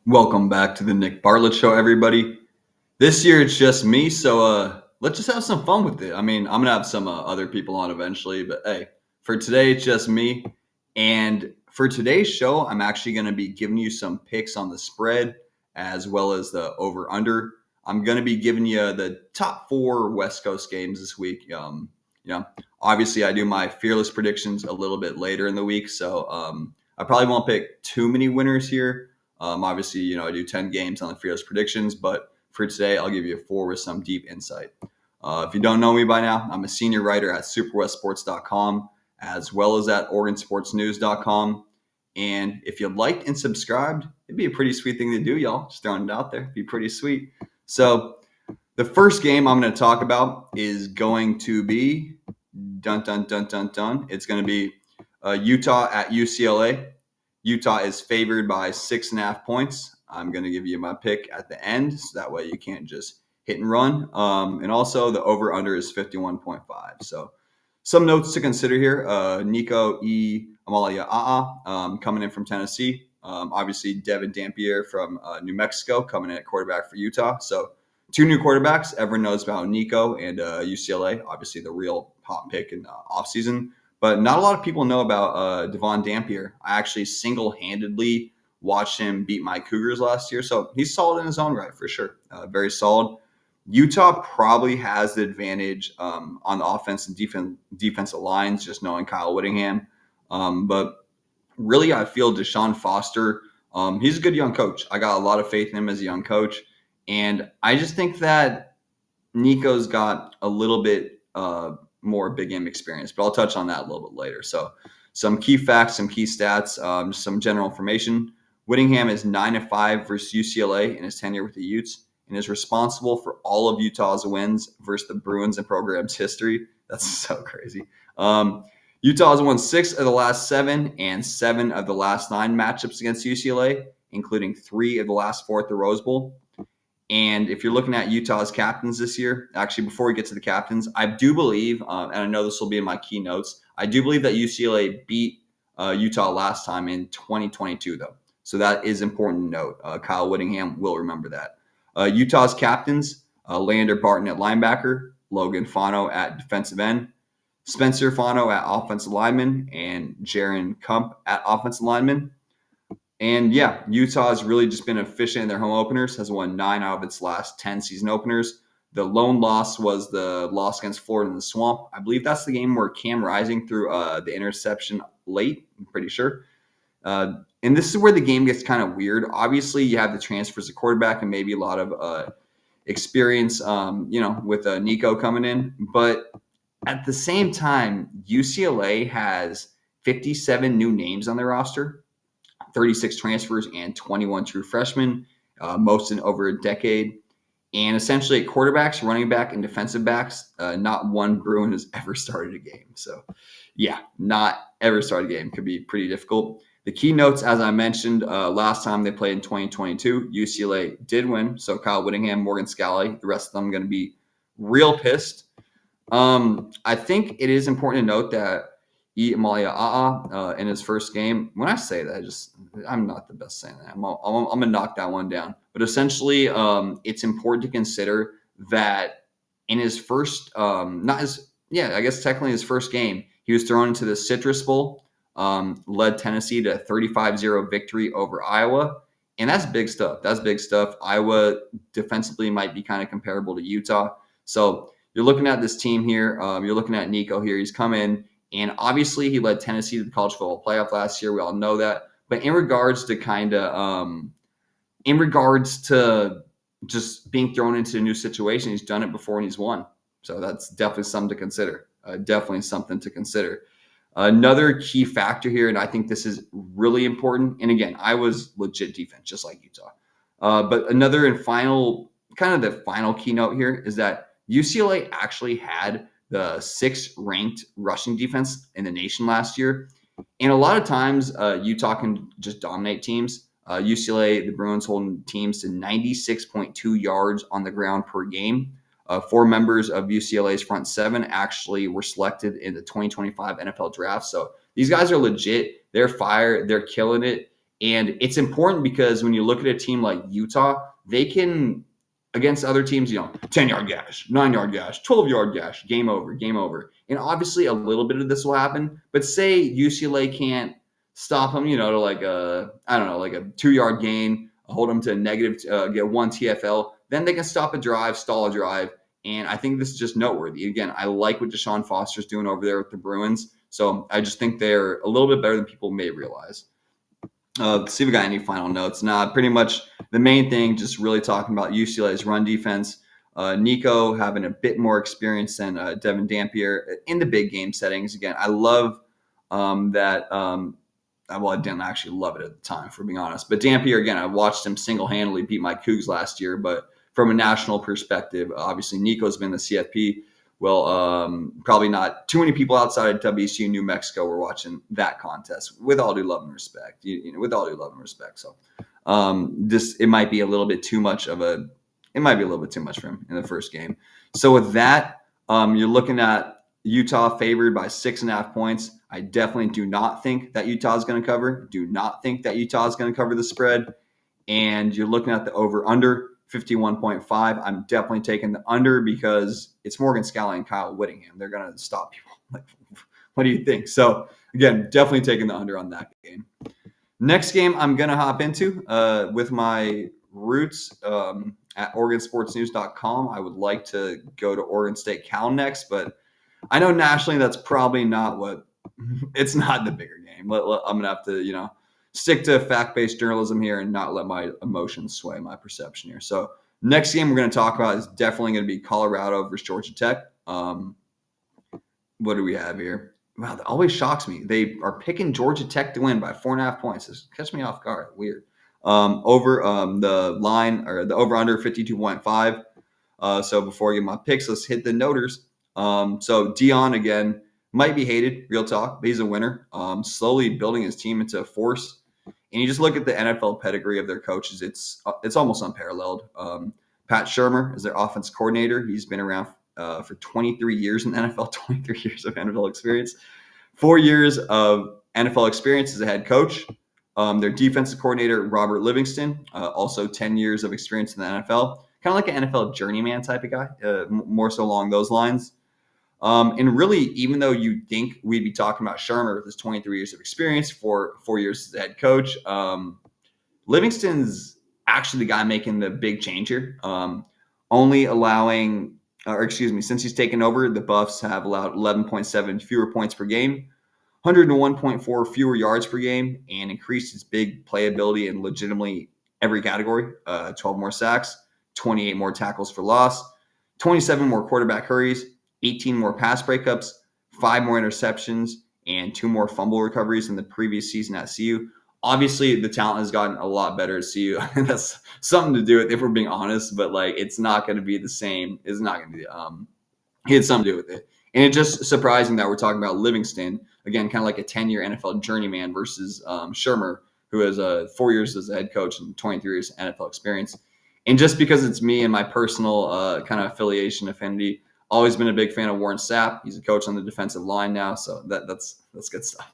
Welcome back to the Nick Bartlett Show, everybody. This year it's just me, so let's just have some fun with it. I mean, I'm gonna have some other people on eventually, but hey, for today it's just me. And for today's show, I'm actually gonna be giving you some picks on the spread as well as the over/under. I'm gonna be giving you the top four West Coast games this week. Obviously I do my fearless predictions a little bit later in the week, so I probably won't pick too many winners here. Obviously, I do 10 games on the fearless predictions, but for today, I'll give you four with some deep insight. If you don't know me by now, I'm a senior writer at superwestsports.com as well as at oregonsportsnews.com. And if you liked and subscribed, it'd be a pretty sweet thing to do, y'all. Just throwing it out there. It'd be pretty sweet. So the first game I'm going to talk about is going to be dun, dun, dun, dun, dun. It's going to be Utah at UCLA. Utah is favored by 6.5 points. I'm going to give you my pick at the end, so that way you can't just hit and run. And also the over-under is 51.5. So some notes to consider here. Nico Amalia coming in from Tennessee. Obviously, Devin Dampier from New Mexico coming in at quarterback for Utah. So two new quarterbacks. Everyone knows about Nico and UCLA, obviously the real hot pick in the offseason. But not a lot of people know about Devon Dampier. I actually single-handedly watched him beat my Cougars last year. So he's solid in his own right, for sure. Very solid. Utah probably has the advantage on the offense and defensive lines, just knowing Kyle Whittingham. But really, I feel Deshaun Foster, he's a good young coach. I got a lot of faith in him as a young coach. And I just think that Nico's got a little bit more big game experience, but I'll touch on that a little bit later. So some key facts, some key stats, some general information. Whittingham is 9-5 versus UCLA in his tenure with the Utes and is responsible for all of Utah's wins versus the Bruins in program's history. That's so crazy. Utah has won 6 of the last 7 and 7 of the last 9 matchups against UCLA, including 3 of the last 4 at the Rose Bowl. And if you're looking at Utah's captains this year, actually, before we get to the captains, I do believe, and I know this will be in my keynotes, I do believe that UCLA beat Utah last time in 2022, though. So that is important to note. Kyle Whittingham will remember that. Utah's captains, Lander Barton at linebacker, Logan Fano at defensive end, Spencer Fano at offensive lineman, and Jaron Kump at offensive lineman. And yeah, Utah has really just been efficient in their home openers, has won 9 out of its last 10 season openers. The lone loss was the loss against Florida in the Swamp. I believe that's the game where Cam Rising threw the interception late, I'm pretty sure. And this is where the game gets kind of weird. Obviously, you have the transfers of quarterback and maybe a lot of experience, with Nico coming in. But at the same time, UCLA has 57 new names on their roster. 36 transfers and 21 true freshmen, most in over a decade. And essentially at quarterbacks, running back, and defensive backs, not one Bruin has ever started a game. So, yeah, not ever started a game. Could be pretty difficult. The key notes, as I mentioned, last time they played in 2022, UCLA did win. So Kyle Whittingham, Morgan Scalley, the rest of them going to be real pissed. I think it is important to note that Amalia in his first game. When I say that, I'm not the best saying that. I'm gonna knock that one down. But essentially, it's important to consider that in his first, I guess technically his first game, he was thrown into the Citrus Bowl, led Tennessee to a 35-0 victory over Iowa. And that's big stuff. That's big stuff. Iowa defensively might be kind of comparable to Utah. So you're looking at this team here. You're looking at Nico here. He's come in. And obviously, he led Tennessee to the college football playoff last year. We all know that. But in regards to just being thrown into a new situation, he's done it before and he's won. So that's definitely something to consider. Another key factor here, and I think this is really important. And again, I was legit defense, just like Utah. But the final keynote here is that UCLA actually had the 6th ranked rushing defense in the nation last year. And a lot of times Utah can just dominate teams. UCLA, the Bruins holding teams to 96.2 yards on the ground per game. 4 members of UCLA's front 7 actually were selected in the 2025 NFL draft. So these guys are legit. They're fire. They're killing it. And it's important because when you look at a team like Utah, they can, against other teams, 10-yard gash, 9-yard gash, 12-yard gash, game over, game over. And obviously a little bit of this will happen. But say UCLA can't stop them, to like a 2-yard gain, hold them to negative, get one TFL. Then they can stop a drive, stall a drive. And I think this is just noteworthy. Again, I like what Deshaun Foster's doing over there with the Bruins. So I just think they're a little bit better than people may realize. Let's see if we got any final notes. Pretty much the main thing, just really talking about UCLA's run defense. Nico having a bit more experience than Devin Dampier in the big game settings. Again, I love that. Well, I didn't actually love it at the time, for being honest. But Dampier, again, I watched him single-handedly beat my Cougs last year. But from a national perspective, obviously Nico's been the CFP. Well, probably not too many people outside of WSU, New Mexico, were watching that contest. With all due love and respect, with all due love and respect. So, it might be a little bit too much for him in the first game. So with that, you're looking at Utah favored by 6.5 points. I definitely do not think that Utah is going to cover. Do not think that Utah is going to cover the spread. And you're looking at the over/under 51.5. I'm definitely taking the under because it's Morgan Scalley and Kyle Whittingham. They're going to stop people. Like, what do you think? So again, definitely taking the under on that game. Next game I'm going to hop into with my roots at OregonSportsNews.com. I would like to go to Oregon State Cal next, but I know nationally that's probably not it's not the bigger game. I'm going to have to, stick to fact-based journalism here and not let my emotions sway my perception here. So next game we're going to talk about is definitely going to be Colorado versus Georgia Tech. What do we have here? Wow, that always shocks me. They are picking Georgia Tech to win by 4.5 points. This catch me off guard. Weird. Over the line, or the over-under 52.5. So before I get my picks, let's hit the noters. So Dion, again, might be hated, real talk, but he's a winner. Slowly building his team into a force. And you just look at the NFL pedigree of their coaches, it's almost unparalleled. Pat Shurmur is their offense coordinator. He's been around for 23 years in the NFL, 23 years of NFL experience, 4 years of NFL experience as a head coach. Their defensive coordinator, Robert Livingston, also 10 years of experience in the NFL, kind of like an NFL journeyman type of guy, more so along those lines. And really, even though you think we'd be talking about Shurmur with his 23 years of experience, for 4 years as a head coach, Livingston's actually the guy making the big change here. Since he's taken over, the Buffs have allowed 11.7 fewer points per game, 101.4 fewer yards per game, and increased his big playability in legitimately every category. 12 more sacks, 28 more tackles for loss, 27 more quarterback hurries, 18 more pass breakups, 5 more interceptions, and 2 more fumble recoveries than the previous season at CU. Obviously, the talent has gotten a lot better at CU. That's something to do with it, if we're being honest, but it's not going to be the same. It's not going to be, it had something to do with it. And it's just surprising that we're talking about Livingston, again, kind of like a 10-year NFL journeyman versus Shurmur, who has 4 years as a head coach and 23 years NFL experience. And just because it's me and my personal kind of affiliation, affinity, always been a big fan of Warren Sapp. He's a coach on the defensive line now, so that's good stuff.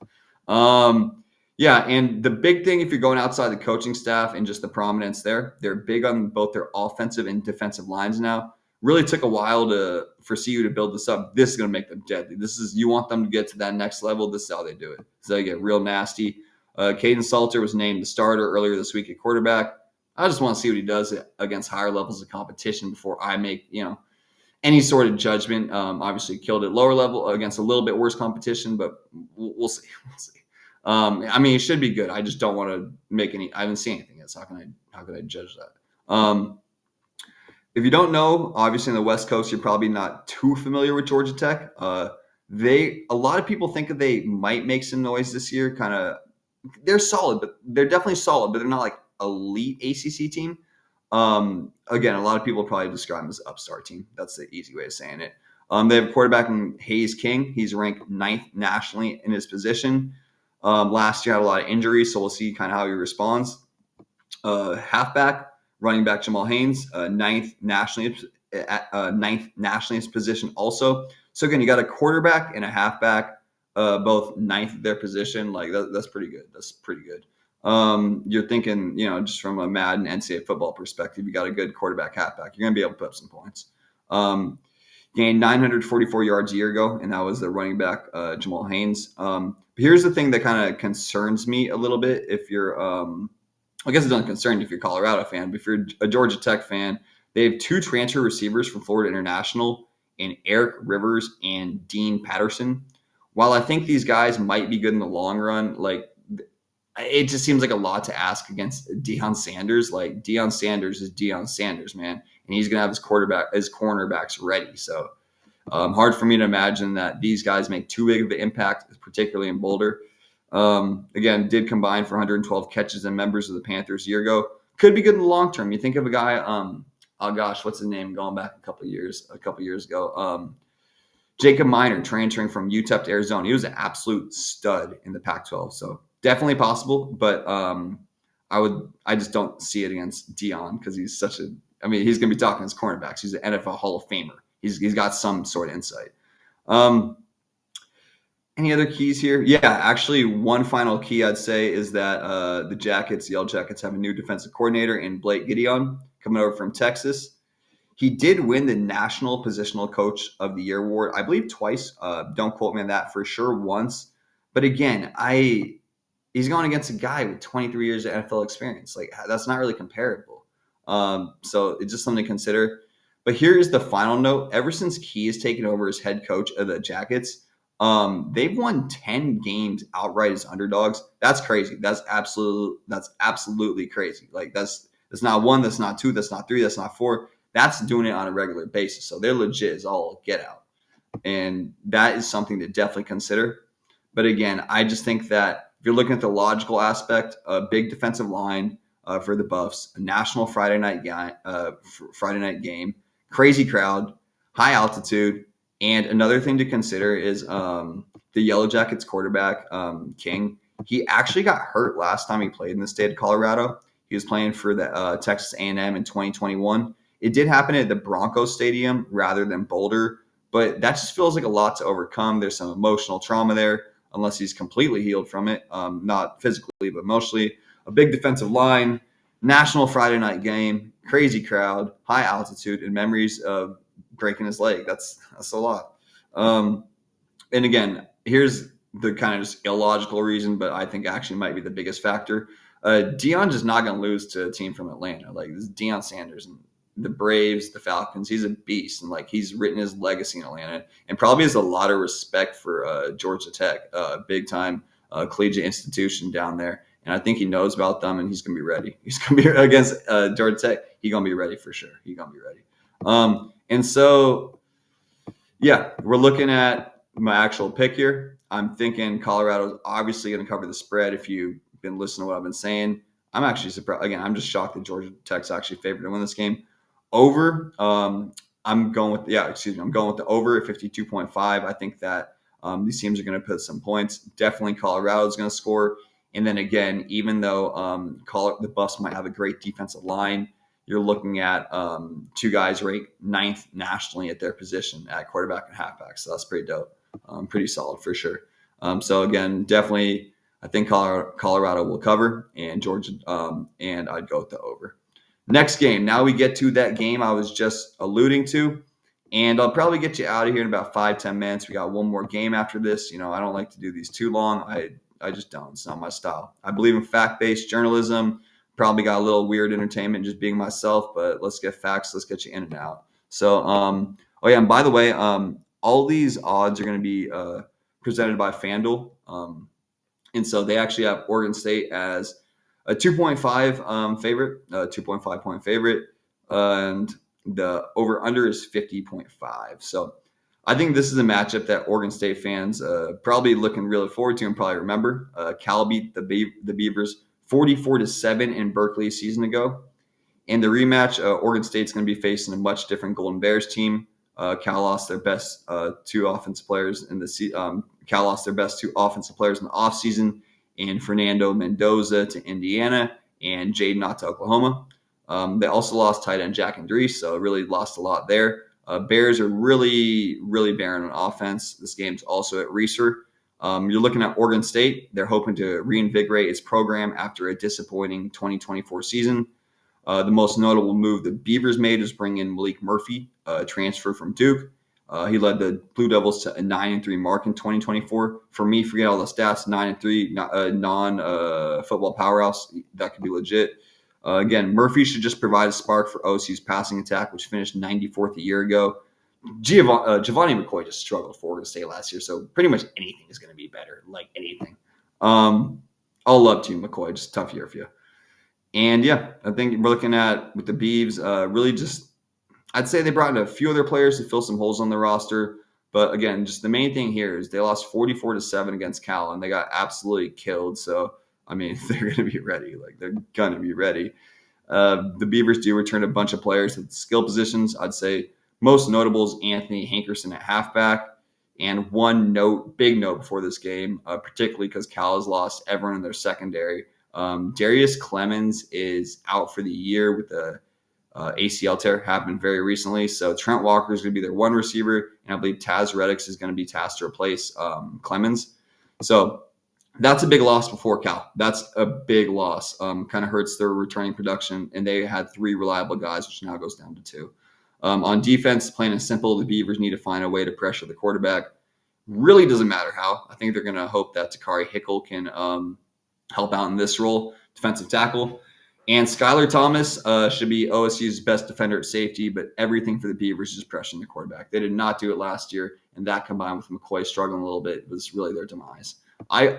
Yeah, and the big thing, if you're going outside the coaching staff and just the prominence there, they're big on both their offensive and defensive lines now. Really took a while for CU to build this up. This is going to make them deadly. You want them to get to that next level, this is how they do it. So they get real nasty. Caden Salter was named the starter earlier this week at quarterback. I just want to see what he does against higher levels of competition before I make, any sort of judgment. Obviously killed at lower level against a little bit worse competition, but we'll see. It should be good. I just don't want to make I haven't seen anything yet, so how can I judge that? If you don't know, obviously in the West Coast, you're probably not too familiar with Georgia Tech. A lot of people think that they might make some noise this year. They're solid, but they're definitely solid, but they're not like elite ACC team. Again, a lot of people probably describe them as an upstart team. That's the easy way of saying it. They have a quarterback in Hayes King. He's ranked 9th nationally in his position. Last year had a lot of injuries, so we'll see kind of how he responds. Halfback, running back Jamal Haynes, 9th nationally in his position also. So again, you got a quarterback and a halfback, both 9th at their position. That's pretty good. You're thinking, just from a Madden NCAA football perspective, you got a good quarterback halfback. You're going to be able to put up some points. Gained 944 yards a year ago, and that was the running back, Jamal Haynes. But here's the thing that kind of concerns me a little bit. If you're, I guess it doesn't concern you if you're a Colorado fan, but if you're a Georgia Tech fan, they have 2 transfer receivers from Florida International in Eric Rivers and Dean Patterson. While I think these guys might be good in the long run, it just seems like a lot to ask against Deion Sanders. Like, Deion Sanders is Deion Sanders, man, and he's gonna have his cornerbacks ready. So hard for me to imagine that these guys make too big of an impact, particularly in Boulder. Again, did combine for 112 catches and members of the Panthers a year ago. Could be good in the long term. You think of a guy, oh gosh, what's his name? Going back a couple years ago, Jacob Miner transferring from UTEP to Arizona. He was an absolute stud in the Pac-12. So definitely possible, but I just don't see it against Deion because he's he's going to be talking his cornerbacks. He's an NFL Hall of Famer. He's got some sort of insight. Any other keys here? Yeah, actually, one final key I'd say is that the Yellow Jackets, have a new defensive coordinator in Blake Gideon coming over from Texas. He did win the National Positional Coach of the Year award, I believe twice. Don't quote me on that, for sure once. But again, he's going against a guy with 23 years of NFL experience. Like, that's not really comparable. So it's just something to consider. But here is the final note. Ever since Key has taken over as head coach of the Jackets, they've won 10 games outright as underdogs. That's crazy. That's absolutely crazy. Like, that's not 1, that's not 2, that's not 3, that's not 4. That's doing it on a regular basis. So they're legit as all get out. And that is something to definitely consider. But again, I just think that if you're looking at the logical aspect, a big defensive line for the Buffs, a national Friday night game, crazy crowd, high altitude, and another thing to consider is the Yellow Jackets quarterback, King. He actually got hurt last time he played in the state of Colorado. He was playing for the Texas A&M in 2021. It did happen at the Broncos Stadium rather than Boulder, but that just feels like a lot to overcome. There's some emotional trauma there, unless he's completely healed from it, not physically, but emotionally. A big defensive line, national Friday night game, crazy crowd, high altitude, and memories of breaking his leg. That's a lot. And again, here's the kind of just illogical reason, but I think actually might be the biggest factor. Deion just not going to lose to a team from Atlanta. Like, this is Deion Sanders and the Braves, the Falcons. He's a beast, and like, he's written his legacy in Atlanta, and probably has a lot of respect for Georgia Tech, big time collegiate institution down there. And I think he knows about them, and he's going to be ready. He's going to be against Georgia Tech. He's going to be ready for sure. He's going to be ready. And so, yeah, we're looking at my actual pick here. I'm thinking Colorado's obviously going to cover the spread. If you've been listening to what I've been saying, I'm actually surprised. Again, I'm just shocked that Georgia Tech's actually favored to win this game. Over, I'm going with the over at 52.5. I think that these teams are going to put some points. Definitely Colorado's going to score. And then again, even though the Buffs might have a great defensive line, you're looking at 2 guys ranked 9th nationally at their position at quarterback and halfback. So that's pretty dope. Pretty solid for sure. So again, definitely, I think Colorado will cover, and Georgia, and I'd go with the over. Next game. Now we get to that game I was just alluding to, and I'll probably get you out of here in about 5-10 minutes. We got one more game after this. I don't like to do these too long. I just don't. It's not my style. I believe in fact-based journalism. Probably got a little weird entertainment just being myself, but let's get facts. Let's get you in and out. So, and by the way, all these odds are going to be presented by FanDuel. And so they actually have Oregon State as a 2.5 favorite, 2.5 point favorite, and the over-under is 50.5. So I think this is a matchup that Oregon State fans probably looking really forward to and probably remember. Cal beat the Beavers 44-7 in Berkeley a season ago. In the rematch, Oregon State's going to be facing a much different Golden Bears team. Cal lost their best 2 offensive players in the Cal lost their best 2 offensive players in the offseason, and Fernando Mendoza to Indiana and Jaden Ott to Oklahoma. They also lost tight end Jack Andrees, so really lost a lot there. Bears are really, really barren on offense. This game's also at Reser. You're looking at Oregon State. They're hoping to reinvigorate its program after a disappointing 2024 season. The most notable move the Beavers made was bring in Malik Murphy, a transfer from Duke. He led the Blue Devils to a 9-3 mark in 2024. For me, forget all the stats. 9-3, non-football powerhouse. That could be legit. Again, Murphy should just provide a spark for OC's passing attack, which finished 94th a year ago. Giovanni McCoy just struggled for Oregon State last year, so pretty much anything is going to be better, like anything. All love to you, McCoy. Just a tough year for you. And yeah, I think we're looking at with the Beavs, really just I'd say they brought in a few other players to fill some holes on the roster. But again, just the main thing here is they lost 44-7 against Cal, and they got absolutely killed. So I mean, they're going to be ready. Like they're going to be ready. The Beavers do return a bunch of players at skill positions. I'd say most notable is Anthony Hankerson at halfback. And one big note before this game, particularly because Cal has lost everyone in their secondary. Darius Clemens is out for the year with the ACL tear, happened very recently. So Trent Walker is going to be their one receiver, and I believe Taz Reddix is going to be tasked to replace Clemens. So that's a big loss before Cal. That's a big loss. Kind of hurts their returning production, and they had 3 reliable guys, which now goes down to 2. On defense, plain and simple, the Beavers need to find a way to pressure the quarterback. Really doesn't matter how. I think they're going to hope that Takari Hickle can help out in this role, defensive tackle. And Skylar Thomas should be OSU's best defender at safety, but everything for the Beavers is pressuring the quarterback. They did not do it last year, and that combined with McCoy struggling a little bit was really their demise. I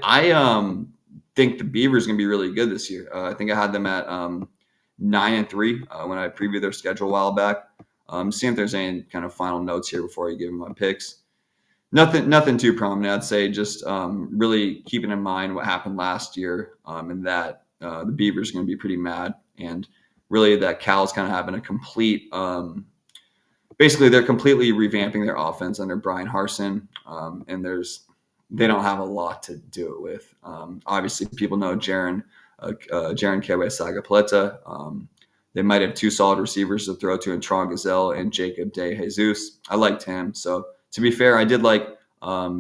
think the Beavers are going to be really good this year. I think I had them at 9-3 when I previewed their schedule a while back. See if there's any kind of final notes here before I give them my picks. Nothing too prominent. I'd say just really keeping in mind what happened last year, and that the Beavers are going to be pretty mad, and really that Cal's kind of having a complete. Basically, they're completely revamping their offense under Brian Harsin, and they don't have a lot to do it with. Obviously, people know Jaron Kewe-Sagapaleta. They might have 2 solid receivers to throw to in Tron Gazelle and Jacob De Jesus. I liked him. So to be fair, I did like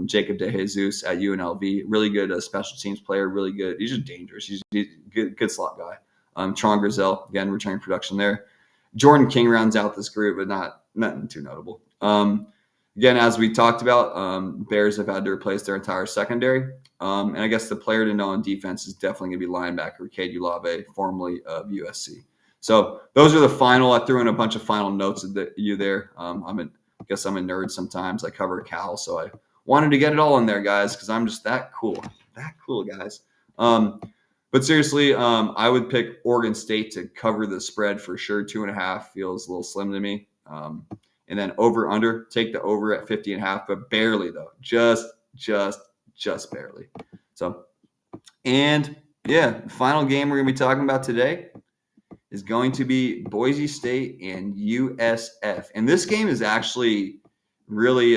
Jacob De Jesus at UNLV. Really good special teams player. Really good. He's just dangerous. He's a good slot guy. Tron Gazelle, again, returning production there. Jordan King rounds out this group, but nothing too notable. Again, as we talked about, Bears have had to replace their entire secondary. And I guess the player to know on defense is definitely going to be linebacker Cade Ulave, formerly of USC. So those are the final. I threw in a bunch of final notes at you there. I guess I'm a nerd sometimes. I cover Cal, so I wanted to get it all in there, guys, because I'm just that cool. That cool, guys. But seriously, I would pick Oregon State to cover the spread for sure. 2.5 feels a little slim to me. And then over/under, take the over at 50.5, but barely though, just barely. So, and yeah, the final game we're gonna be talking about today is going to be Boise State and USF. And this game is actually really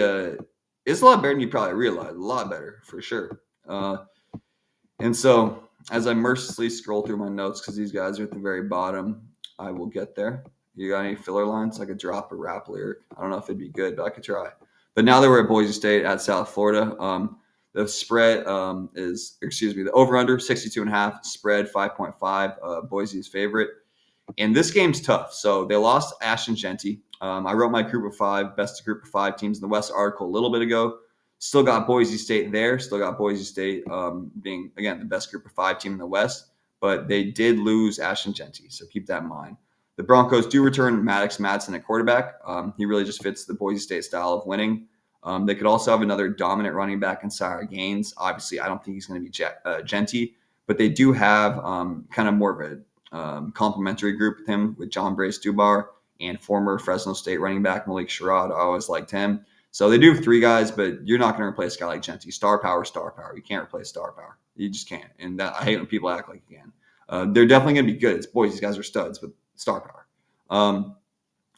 it's a lot better than you probably realize. A lot better, for sure. And so as I mercilessly scroll through my notes, because these guys are at the very bottom, I will get there. You got any filler lines? I could drop a rap lyric. I don't know if it'd be good, but I could try. But now that we're at Boise State at South Florida, the spread the over-under, 62.5, spread 5.5, Boise's favorite. And this game's tough. So they lost Ashton Genty. I wrote my group of 5, best group of 5 teams in the West article a little bit ago. Still got Boise State there. Still got Boise State being, again, the best group of 5 team in the West. But they did lose Ashton Genty, so keep that in mind. The Broncos do return Maddox Madsen at quarterback. He really just fits the Boise State style of winning. They could also have another dominant running back in Sire Gaines. Obviously, I don't think he's going to be Genty, but they do have kind of more of a complimentary group with him with John Brace Dubar and former Fresno State running back Malik Sherrod. I always liked him. So they do have 3 guys, but you're not going to replace a guy like Genty. Star power. You can't replace star power. You just can't. And I hate when people act like you can. They're definitely going to be good. It's Boise. These guys are studs, but star power.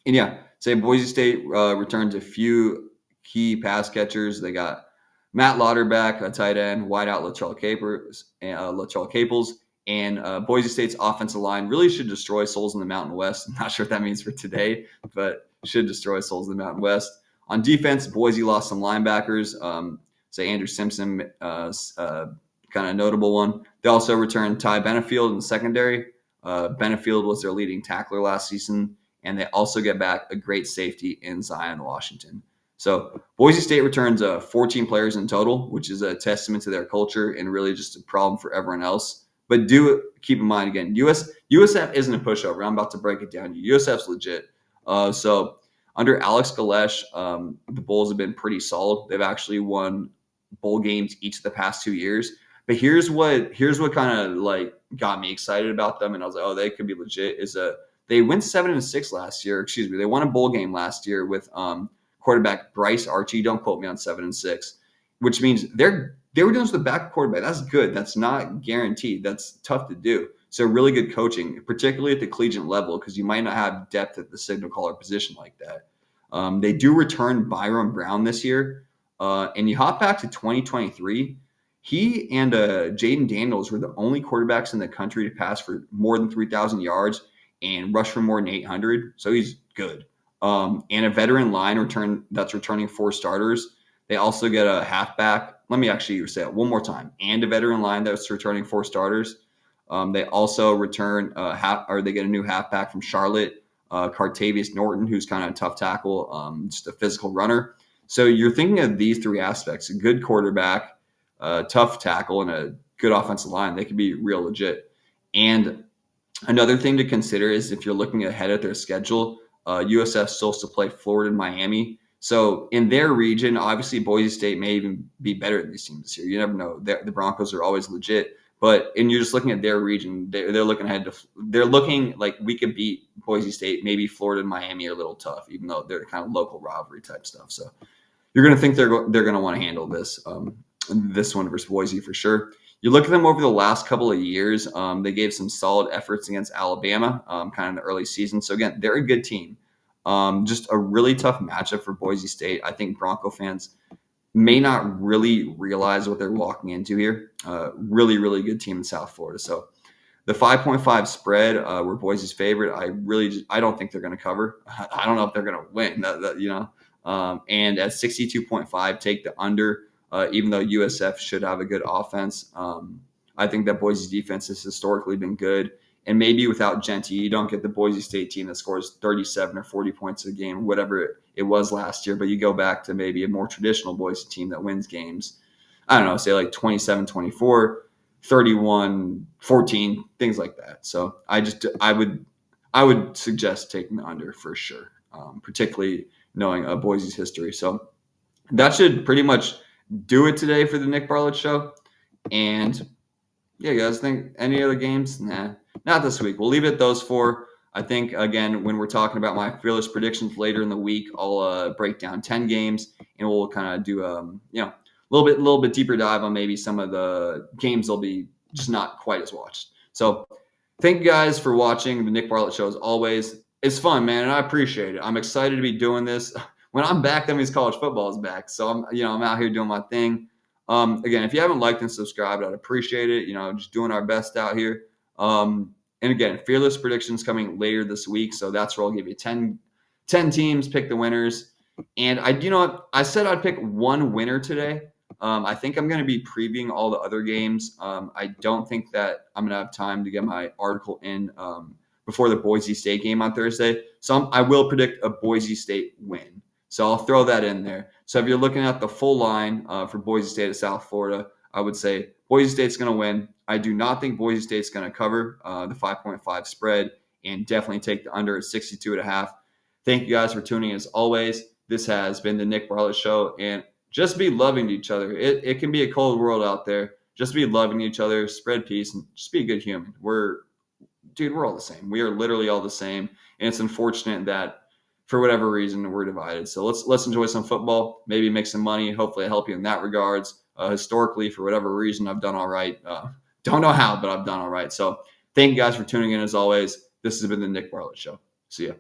And yeah, say Boise State returns a few key pass catchers. They got Matt Lauderback, a tight end, wideout Latrell Caples, and Boise State's offensive line really should destroy souls in the Mountain West. I'm not sure what that means for today, but should destroy souls in the Mountain West. On defense, Boise lost some linebackers. say Andrew Simpson, kind of notable one. They also returned Ty Benefield in the secondary. Benefield was their leading tackler last season, and they also get back a great safety in Zion Washington. So Boise State returns 14 players in total, which is a testament to their culture and really just a problem for everyone else. But do keep in mind, again, USF isn't a pushover. I'm about to break it down. USF's legit. So under Alex Galesh, the Bulls have been pretty solid. They've actually won bowl games each of the past 2 years. But here's what kind of like got me excited about them, and I was like, oh, they could be legit. They went 7-6 last year. Excuse me, they won a bowl game last year with quarterback Bryce Archie. Don't quote me on 7-6, which means they were doing this with the backup quarterback. That's good. That's not guaranteed. That's tough to do. So really good coaching, particularly at the collegiate level, because you might not have depth at the signal caller position like that. They do return Byron Brown this year, and you hop back to 2023. He and Jaden Daniels were the only quarterbacks in the country to pass for more than 3,000 yards and rush for more than 800. So he's good. And a veteran line that's returning 4 starters. They also get a halfback. Let me actually say it one more time. And a veteran line that's returning 4 starters. They also return they get a new halfback from Charlotte, Cartavius Norton, who's kind of a tough tackle, just a physical runner. So you're thinking of these 3 aspects: a good quarterback, tough tackle, and a good offensive line. They could be real legit. And another thing to consider is if you're looking ahead at their schedule, USF still has to play Florida and Miami. So in their region, obviously Boise State may even be better than these teams this year. You never know. The Broncos are always legit. And you're just looking at their region. They're looking ahead to. They're looking like we could beat Boise State. Maybe Florida and Miami are a little tough, even though they're kind of local rivalry type stuff. So you're going to think they're going to want to handle this one versus Boise for sure. You look at them over the last couple of years. They gave some solid efforts against Alabama, kind of in the early season. So again, they're a good team. Just a really tough matchup for Boise State. I think Bronco fans may not really realize what they're walking into here. Really, really good team in South Florida. So the 5.5 spread, we're Boise's favorite. I don't think they're going to cover. I don't know if they're going to win. And at 62.5, take the under. Even though USF should have a good offense, I think that Boise's defense has historically been good. And maybe without Genty, you don't get the Boise State team that scores 37 or 40 points a game, whatever it was last year. But you go back to maybe a more traditional Boise team that wins games. I don't know, say like 27-24, 31-14, things like that. So I would suggest taking the under for sure, particularly knowing Boise's history. So that should pretty much do it today for the Nick Bartlett Show. And yeah, guys, think any other games? Nah, not this week. We'll leave it at those 4. I think, again, when we're talking about my fearless predictions later in the week, I'll break down 10 games, and we'll kind of do a little bit deeper dive on maybe some of the games that'll be just not quite as watched. So thank you guys for watching the Nick Bartlett Show as always. It's fun, man, and I appreciate it. I'm excited to be doing this. When I'm back, that means college football is back. So I'm out here doing my thing. Again, if you haven't liked and subscribed, I'd appreciate it. Just doing our best out here. And again, fearless predictions coming later this week. So that's where I'll give you 10 teams, pick the winners. And I said I'd pick one winner today. I think I'm going to be previewing all the other games. I don't think that I'm going to have time to get my article in before the Boise State game on Thursday. So I will predict a Boise State win. So I'll throw that in there. So if you're looking at the full line for Boise State of South Florida, I would say Boise State's going to win. I do not think Boise State's going to cover the 5.5 spread, and definitely take the under at 62.5. Thank you guys for tuning in as always. This has been the Nick Bartlett Show, and just be loving to each other. It can be a cold world out there. Just be loving to each other, spread peace, and just be a good human. We're all the same. We are literally all the same, and it's unfortunate that for whatever reason we're divided. So let's enjoy some football, maybe make some money. Hopefully I help you in that regards. Historically, for whatever reason, I've done all right. Don't know how, but I've done all right. So thank you guys for tuning in as always. This has been the Nick Bartlett Show. See ya.